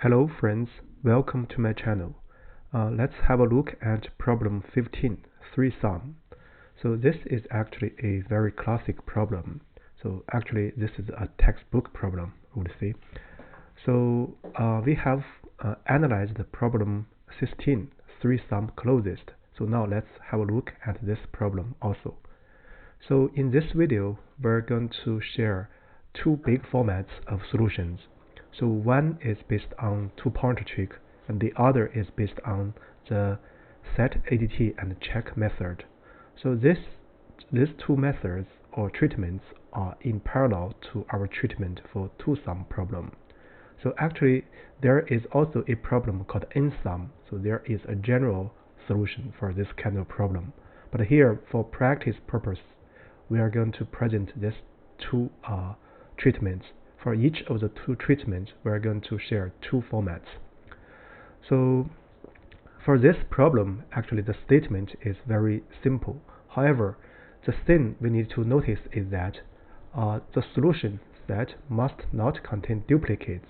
Hello friends, welcome to my channel. Let's have a look at problem 15, 3-sum. So this is actually a very classic problem. So actually this is a textbook problem, I would say. So we have analyzed the problem 16, 3-sum closest. So now let's have a look at this problem also. So in this video, we're going to share two big formats of solutions. So one is based on two-pointer trick, and the other is based on the set ADT and check method. So these two methods or treatments are in parallel to our treatment for two-sum problem. So actually, there is also a problem called n-sum. So there is a general solution for this kind of problem. But here, for practice purpose, we are going to present these two treatments. For each of the two treatments, we are going to share two formats. So for this problem, actually the statement is very simple. However, the thing we need to notice is that the solution set must not contain duplicates.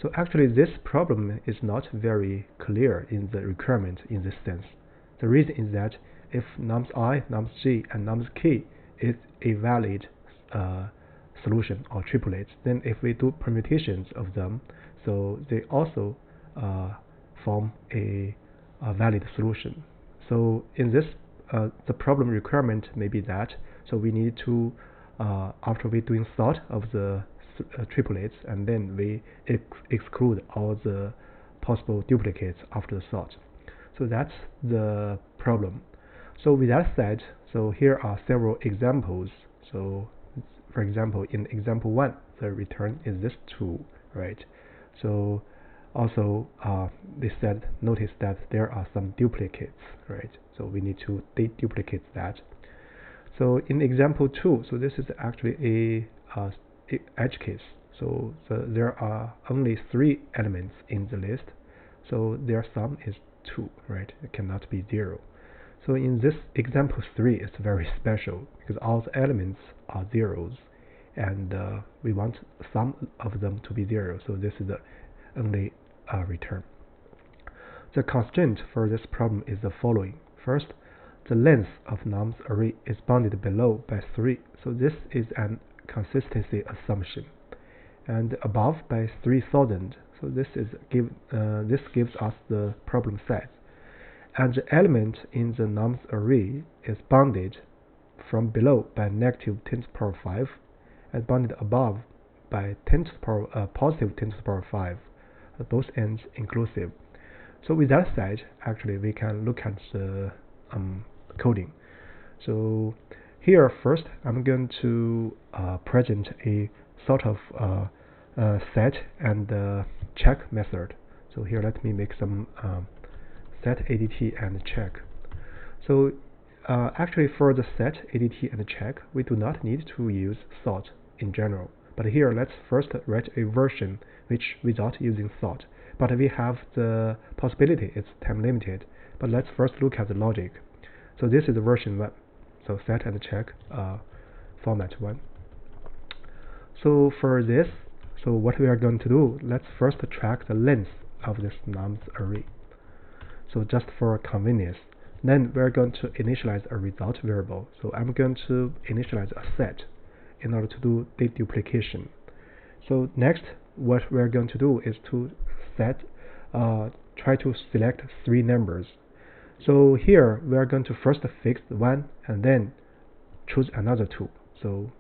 So actually this problem is not very clear in the requirement in this sense. The reason is that if nums I, nums j, and nums k is a valid solution or triplets, then if we do permutations of them, so they also form a valid solution. So in this, the problem requirement may be that, so we need to, after we doing sort of the triplets, and then we exclude all the possible duplicates after the sort. So that's the problem. So with that said, so here are several examples. So for example, in example 1, the return is this 2, right? So also notice that there are some duplicates, right? So we need to deduplicate that. So in example 2, so this is actually a edge case. So there are only 3 elements in the list. So their sum is 2, right? It cannot be 0. So in this example 3, it's very special because all the elements are zeros, and we want some of them to be 0. So this is the only return. The constraint for this problem is the following. First, the length of nums array is bounded below by 3. So this is an consistency assumption, and above by 3000. So this gives us the problem size. And the element in the nums array is bounded from below by negative 10 to the power 5 and bounded above by positive 10 to the power 5, both ends inclusive. So with that said, actually we can look at the coding. So here first I'm going to present a sort of set and check method. So here let me make some set ADT and check. So actually for the set ADT and check, we do not need to use sort in general. But here let's first write a version which without using sort. But we have the possibility, it's time limited. But let's first look at the logic. So this is version 1. So set and check format 1. So for this, so what we are going to do, let's first track the length of this nums array. So just for convenience, then we're going to initialize a result variable. So I'm going to initialize a set in order to do deduplication. So next, what we're going to do is to try to select 3 numbers. So here we are going to first fix 1 and then choose another 2. So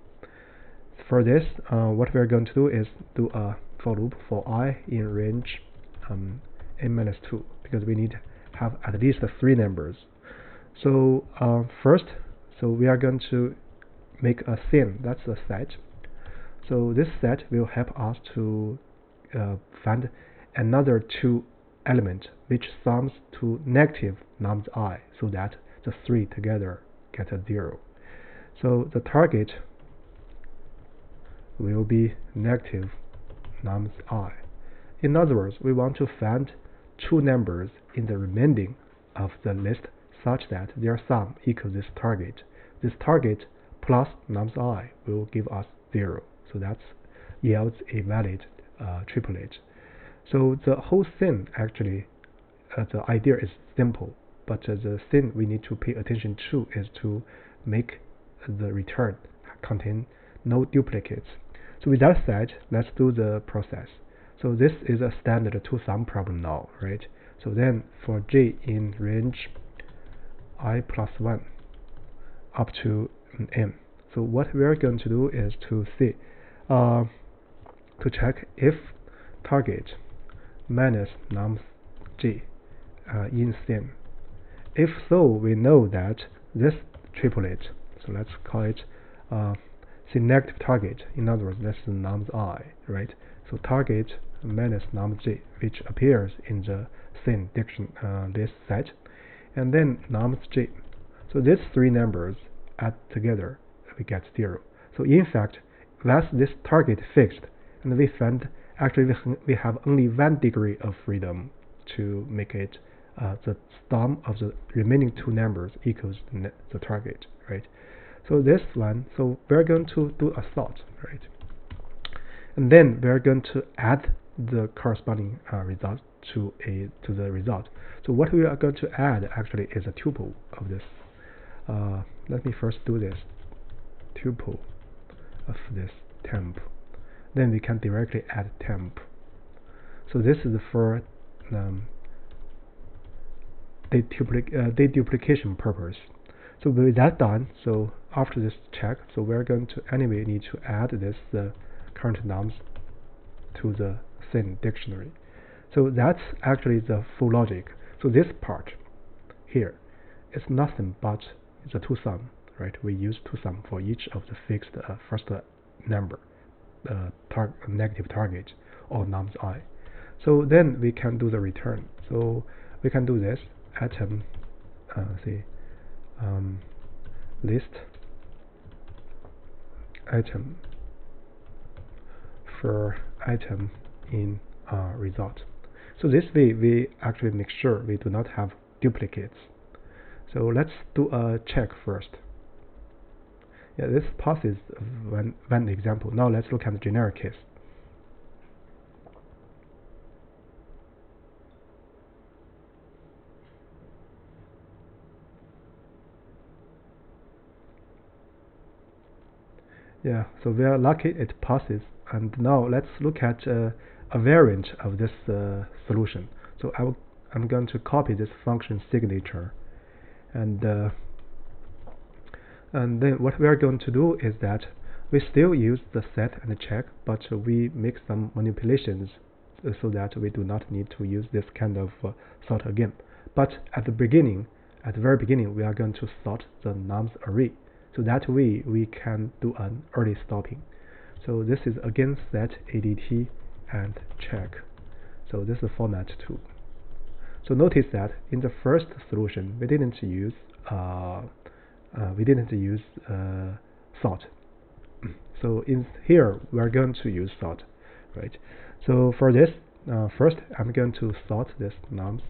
for this, what we're going to do is do a for loop for I in range n-2, because we need to have at least 3 numbers. So first, so we are going to make a thing, that's a set. So this set will help us to find another 2 element which sums to negative nums I, so that the 3 together get a 0. So the target will be negative nums I. In other words, we want to find 2 numbers in the remaining of the list such that their sum equals this target. This target plus nums I will give us 0. So that yields a valid triplet. So the whole thing actually, the idea is simple, but the thing we need to pay attention to is to make the return contain no duplicates. So with that said, let's do the process. So this is a standard two-sum problem now, right? So then for j in range I plus 1 up to n. So what we are going to do is to see, to check if target minus nums j in sim. If so, we know that this triplet, so let's call it negative target. In other words, this is nums I, right? So target minus nums j, which appears in the sim diction this set, and then nums j. So these three numbers add together, we get 0. So in fact, that's this target fixed, and we find actually we have only 1 degree of freedom to make it the sum of the remaining two numbers equals the target, right? So this one, so we're going to do a sort, right? And then we're going to add the corresponding result to the result. So what we are going to add actually is a tuple of this. Let me first do this tuple of this temp. Then we can directly add temp. So this is for deduplication purpose. So with that done, so after this check, so we're going to anyway need to add this current nums to the sim dictionary. So that's actually the full logic. So this part here is nothing but the two-sum, right? We use two-sum for each of the fixed first number, negative target or nums I. So then we can do the return. So we can do this atom, list item for item in result. So this way we actually make sure we do not have duplicates. So let's do a check first. Yeah, this passes one example. Now let's look at the generic case. Yeah, so we are lucky it passes. And now let's look at a variant of this solution. So I'm going to copy this function signature, and then what we are going to do is that we still use the set and check, but we make some manipulations so that we do not need to use this kind of sort again. But at the very beginning, we are going to sort the nums array. So that way we can do an early stopping. So this is again set ADT and check. So this is format 2. So notice that in the first solution we didn't use sort. So in here we are going to use sort, right? So for this, first I'm going to sort this nums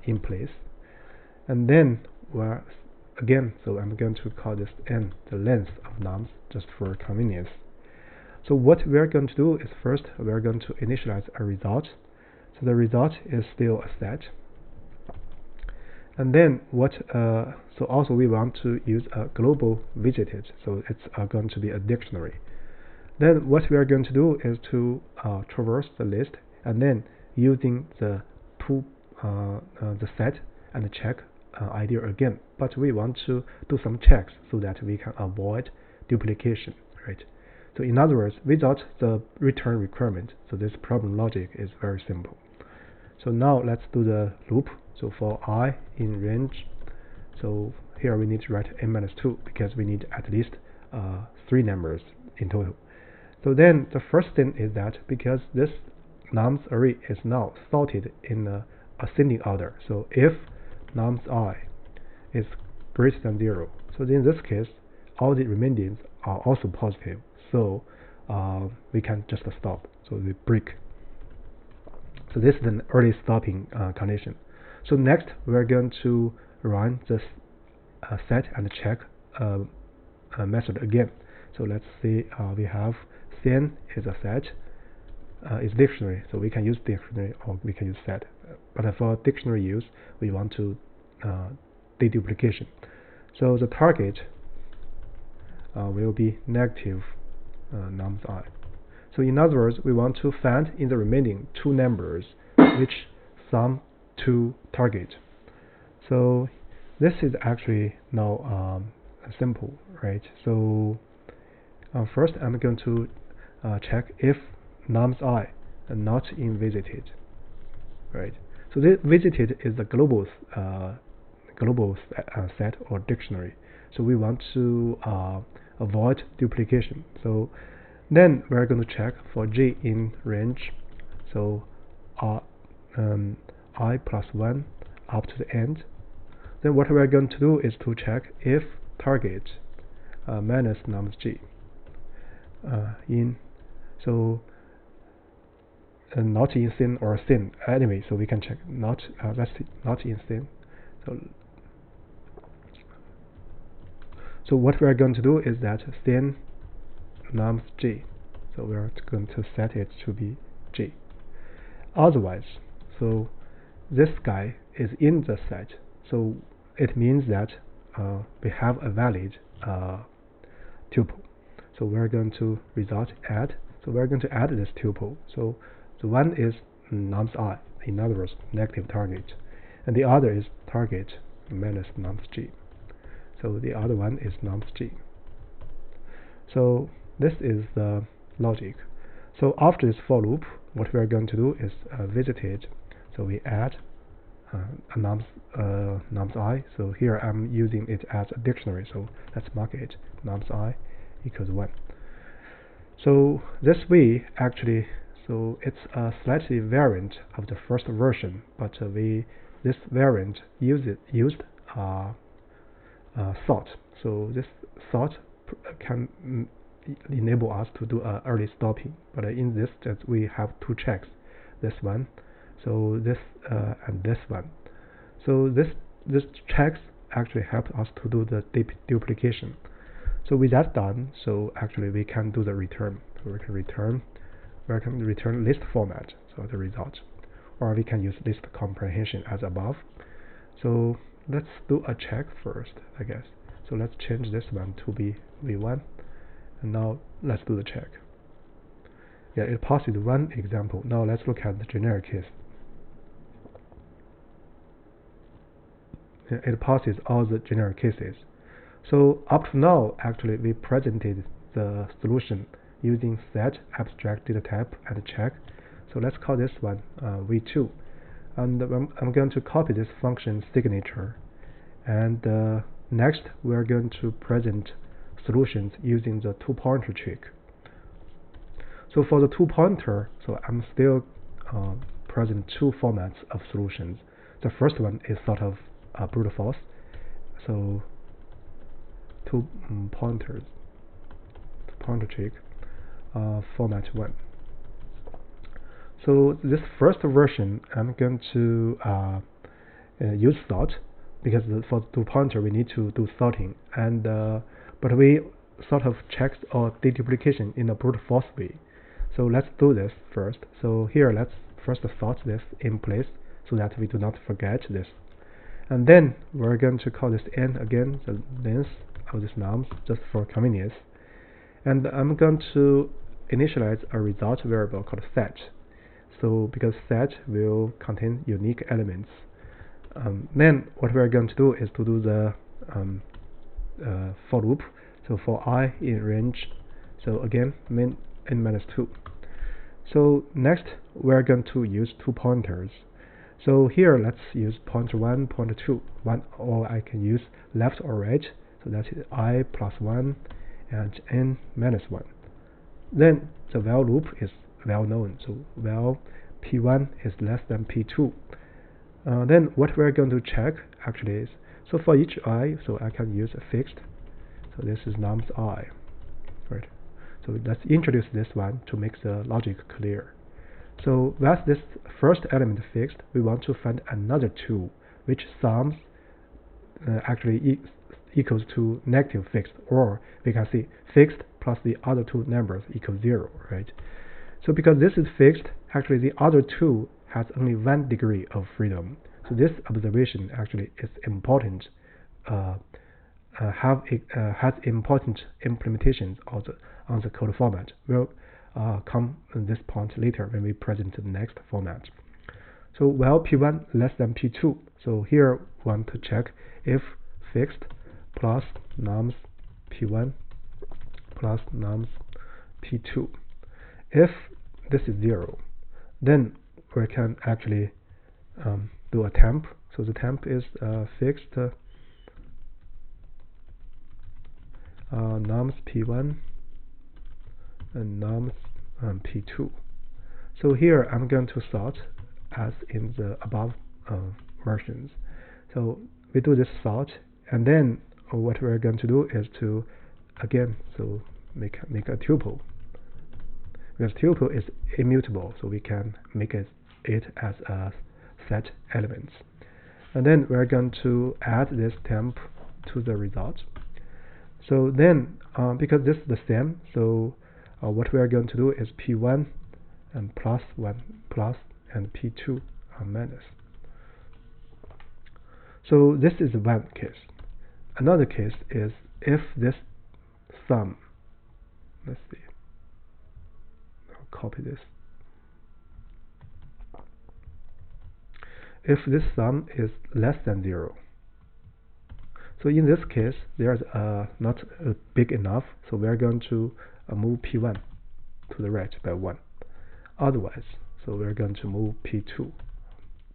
in place, and then again, so I'm going to call this n the length of nums just for convenience. So what we are going to do is first we are going to initialize a result. So the result is still a set. And then so also we want to use a global visited, so it's going to be a dictionary. Then what we are going to do is to traverse the list, and then using the set and check idea again. But we want to do some checks so that we can avoid duplication, right? So in other words, without the return requirement, so this problem logic is very simple. So now let's do the loop. So for I in range, so here we need to write n-2 because we need at least 3 numbers in total. So then the first thing is that because this nums array is now sorted in ascending order, so if nums I is greater than 0, so in this case all the remainders are also positive, so we can just stop, so we break. So this is an early stopping condition. So next we're going to run this set and check method again. So let's say we have sin is a set, is dictionary, so we can use dictionary or we can use set. But for dictionary use, we want to deduplication. So the target will be negative nums I. So in other words, we want to find in the remaining two numbers which sum to target. So this is actually now simple, right? So first I'm going to check if nums I are not in visited, right? So this visited is the global set or dictionary. So we want to avoid duplication. So then we're going to check for j in range. So I plus 1 up to the end. Then what we're going to do is to check if target minus nums g in, so not in thin or thin. Anyway, so we can check not that's not in thin. So what we are going to do is that thin nums g. So we are going to set it to be g. Otherwise, so this guy is in the set. So it means that we have a valid tuple. So we're going to result add. So we're going to add this tuple. So the one is nums I, in other words, negative target, and the other is target minus nums g. So the other one is nums g. So this is the logic. So after this for loop, what we are going to do is visited. So we add a nums I. So here I'm using it as a dictionary. So let's mark it nums I equals 1. So this way actually, so it's a slightly variant of the first version, but this variant used sort. So this sort can enable us to do early stopping. But in this, we have two checks. This one, so this and this one. So this checks actually help us to do the duplication. So with that done, so actually we can do the return. So we can return list format, so the result, or we can use list comprehension as above. So let's do a check first, I guess. So let's change this one to be v1, and now let's do the check. Yeah, it passes one example. Now let's look at the generic case. Yeah, it passes all the generic cases. So up to now, actually, we presented the solution using set, abstract data type, and check. So let's call this one v2. And I'm going to copy this function signature. And next, we're going to present solutions using the two-pointer trick. So for the two-pointer, so I'm still present two formats of solutions. The first one is sort of brute force. So two pointers, pointer trick, format 1. So this first version, I'm going to use sort, because for the two pointer we need to do sorting, and but we sort of checked our deduplication in a brute force way. So let's do this first. So here let's first sort this in place so that we do not forget this, and then we're going to call this n again, the length of this nums, just for convenience. And I'm going to initialize a result variable called set. So because set will contain unique elements. Then what we're going to do is to do the for loop. So for I in range, so again min n minus 2. So next we're going to use two pointers. So here let's use pointer 1, pointer 2, or I can use left or right. So that is I plus 1 and n minus 1. Then the while loop is well known. So while p1 is less than p2. Then what we're going to check actually is, so for each I, so I can use a fixed. So this is nums I, right? So let's introduce this one to make the logic clear. So with this first element fixed, we want to find another 2 which sums actually equals to negative fixed, or we can see fixed plus the other two numbers equals 0, right? So because this is fixed, actually the other two has only 1 degree of freedom. So this observation actually is important, has important implementations on the code format. We'll come to this point later when we present the next format. So while P1 less than P2, so here we want to check if fixed plus nums P1 plus nums P2. If this is 0, then we can actually do a temp. So the temp is fixed nums P1 and nums P2. So here I'm going to sort as in the above versions. So we do this sort, and then what we're going to do is to again make a tuple, because tuple is immutable, so we can make it as a set elements. And then we're going to add this temp to the result. So then because this is the same, so what we are going to do is P1 and plus 1 plus and P2 minus. So this is one case. Another case is if this sum, let's see, I'll copy this. If this sum is less than 0. So in this case, there's not big enough, so we're going to move P1 to the right by 1. Otherwise, so we're going to move P2 to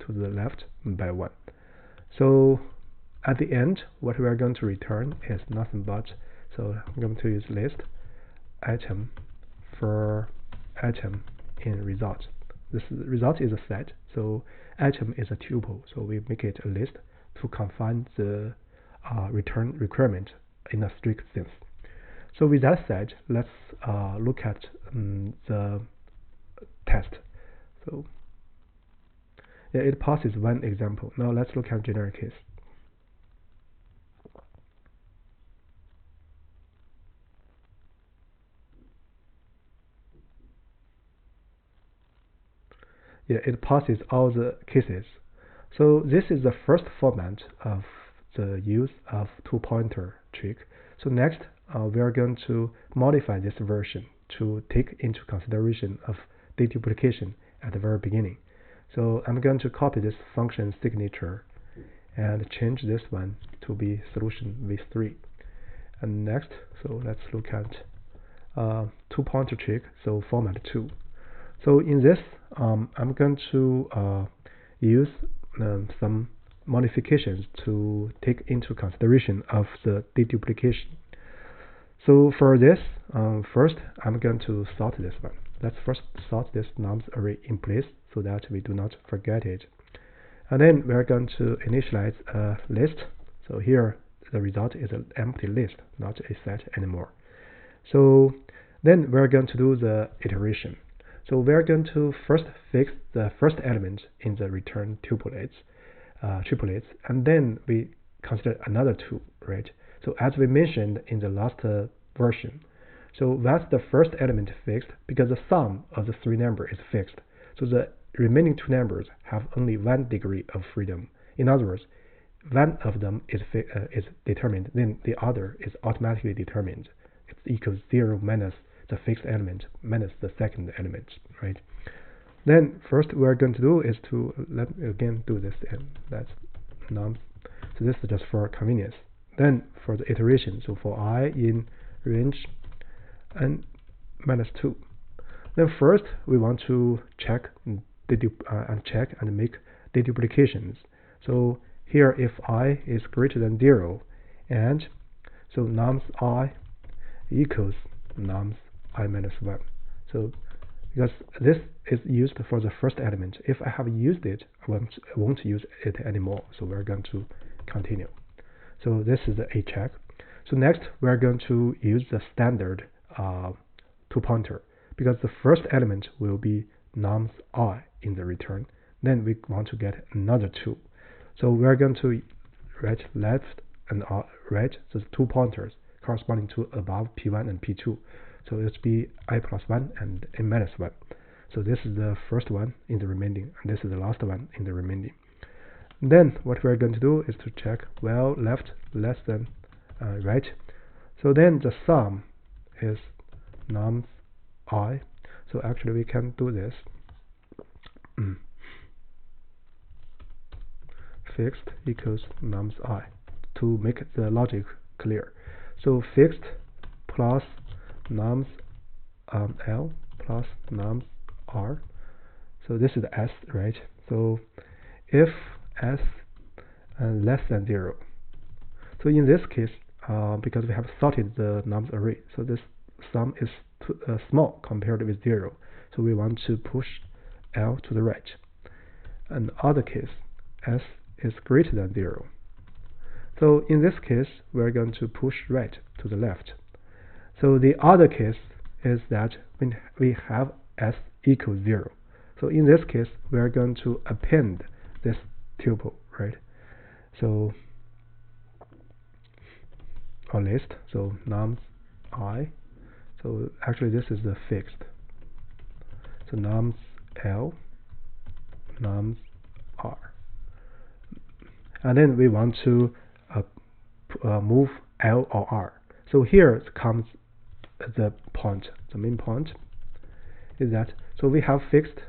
the left by 1. So at the end, what we are going to return is nothing but, so I'm going to use list item for item in result. This result is a set, so item is a tuple, so we make it a list to confine the return requirement in a strict sense. So with that said, let's look at the test. So yeah, it passes one example. Now let's look at generic case. Yeah, it passes all the cases. So this is the first format of the use of two-pointer trick. So next, we are going to modify this version to take into consideration of deduplication at the very beginning. So I'm going to copy this function signature and change this one to be solution v3. And next, so let's look at two-pointer trick, so format 2. So in this, I'm going to use some modifications to take into consideration of the deduplication. So for this, first I'm going to sort this one. Let's first sort this nums array in place so that we do not forget it. And then we're going to initialize a list. So here the result is an empty list, not a set anymore. So then we're going to do the iteration. So we're going to first fix the first element in the return triplets, and then we consider another two, right? So as we mentioned in the last version, so that's the first element fixed because the sum of the three numbers is fixed. So the remaining two numbers have only 1 degree of freedom. In other words, one of them is determined, then the other is automatically determined. It equals 0 minus the fixed element minus the second element, right? Then first we're going to do is to let me again do this, and that's nums. So this is just for convenience. Then for the iteration, so for I in range n minus 2. Then first we want to check and make deduplications. So here if I is greater than 0, and so nums I equals nums I minus 1. So because this is used for the first element, if I have used it, I won't use it anymore. So we're going to continue. So this is the A check. So next we're going to use the standard two-pointer because the first element will be nums I in the return. Then we want to get another 2. So we're going to write left and right, so 2 pointers corresponding to above P1 and P2. So it's be I plus 1 and a minus 1. So this is the first one in the remaining, and this is the last one in the remaining. Then what we're going to do is to check, well, left less than right. So then the sum is nums I. So actually we can do this. Fixed equals nums I to make the logic clear. So fixed plus nums L plus nums R. So this is S, right? So if S less than 0. So in this case, because we have sorted the nums array, so this sum is too small compared with 0. So we want to push L to the right. And other case, S is greater than 0. So in this case, we're going to push right to the left. So the other case is that when we have S equals 0. So in this case, we're going to append this tuple, right? So or list, so nums I. So actually this is the fixed. So nums L, nums R. And then we want to move L or R. So here comes the point. The main point is that, so we have fixed,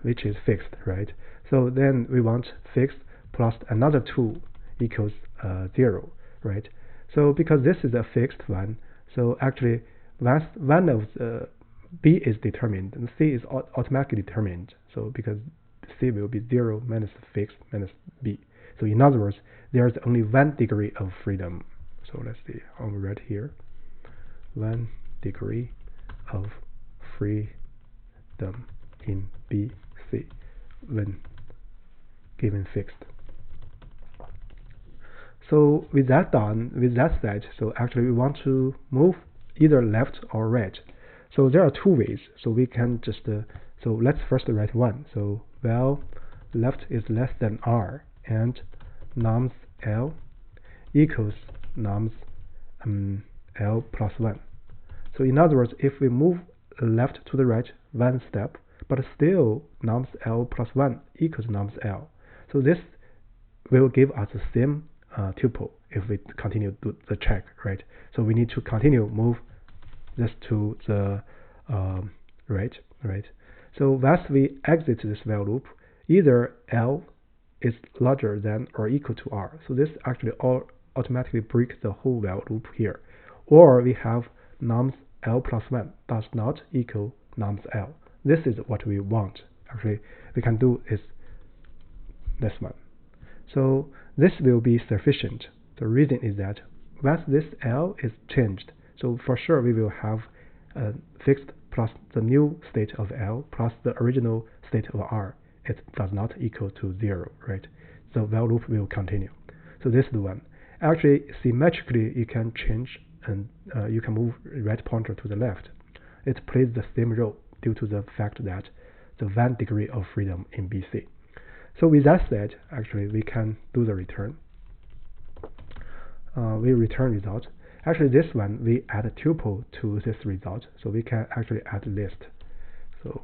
which is fixed, right? So then we want fixed plus another 2 equals 0, right? So because this is a fixed one, so actually once one of the B is determined, and C is automatically determined. So because C will be 0 minus fixed minus B. So in other words, there's only 1 degree of freedom. So let's see, I'll write here 1 degree of freedom in B, C when given fixed. So with that done, with that said, so actually we want to move either left or right. So there are 2 ways. So we can just so let's first write one. So well, left is less than R and nums L equals nums L plus 1. So in other words, if we move left to the right 1 step, but still nums L plus 1 equals nums L. So this will give us the same tuple if we continue to do the check, right? So we need to continue move this to the right. So once we exit this while loop, either L is larger than or equal to R. So this actually automatically breaks the whole while loop here. Or we have nums L plus 1 does not equal nums L. This is what we want. Actually, we can do is this one. So this will be sufficient. The reason is that once this L is changed, so for sure we will have fixed plus the new state of L plus the original state of R. It does not equal to 0, right? So while loop will continue. So this is the one. Actually, symmetrically, you can change and you can move right pointer to the left. It plays the same role due to the fact that the 1 degree of freedom in BC. So with that said, actually we can do the return. We return result. Actually this one we add a tuple to this result, so we can actually add list. So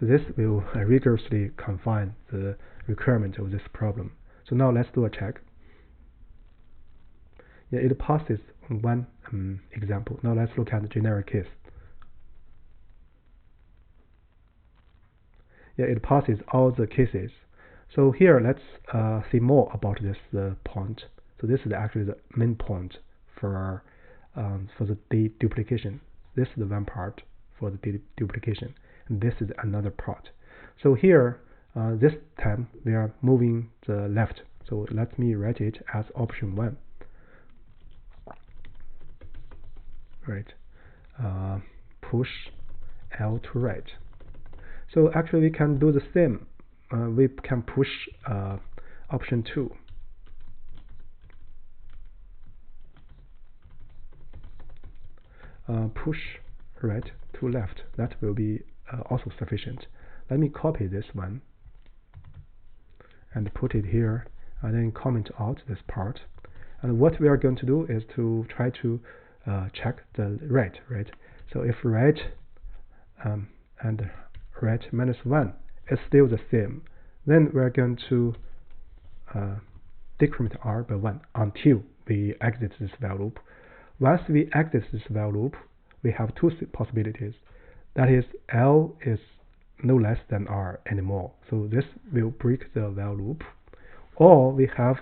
this will rigorously confine the requirement of this problem. So now let's do a check. Yeah, it passes one example. Now let's look at the generic case. Yeah, it passes all the cases. So here let's see more about this point. So this is actually the main point for the deduplication. This is the one part for the deduplication, and this is another part. So here this time we are moving the left. So let me write it as option 1. Right, push L to right. So actually we can do the same. We can push option 2. Push right to left. That will be also sufficient. Let me copy this one and put it here, and then comment out this part. And what we are going to do is to try to check the right, right? So if right and right minus 1 is still the same, then we're going to decrement r by 1 until we exit this while loop. Once we exit this while loop, we have two possibilities. That is, L is no less than r anymore. So this will break the while loop. Or we have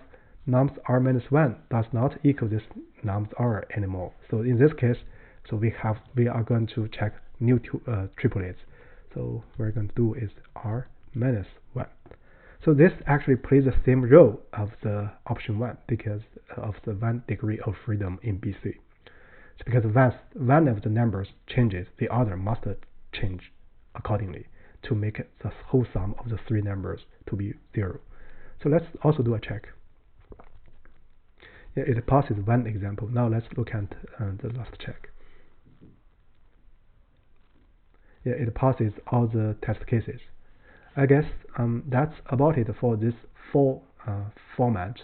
nums r minus 1 does not equal this nums r anymore. So in this case, so we are going to check new triplets. So what we're going to do is r minus 1. So this actually plays the same role of the option 1 because of the 1 degree of freedom in BC. It's because once one of the numbers changes, the other must change accordingly to make the whole sum of the three numbers to be 0. So let's also do a check. Yeah, it passes one example. Now let's look at the last check. Yeah, it passes all the test cases. I guess that's about it for this format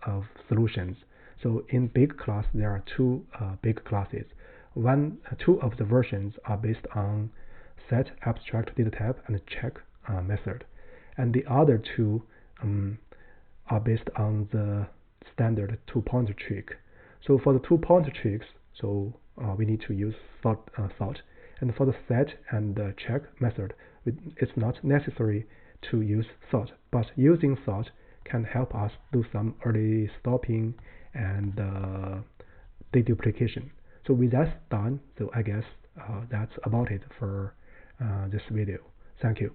of solutions. So in big class, there are two big classes. Two of the versions are based on set, abstract, data type, and check method, and the other two are based on the standard two-pointer trick. So for the two-pointer tricks, so we need to use sort, and for the set and the check method, it's not necessary to use sort, but using sort can help us do some early stopping and deduplication. So with that done, so I guess that's about it for this video. Thank you.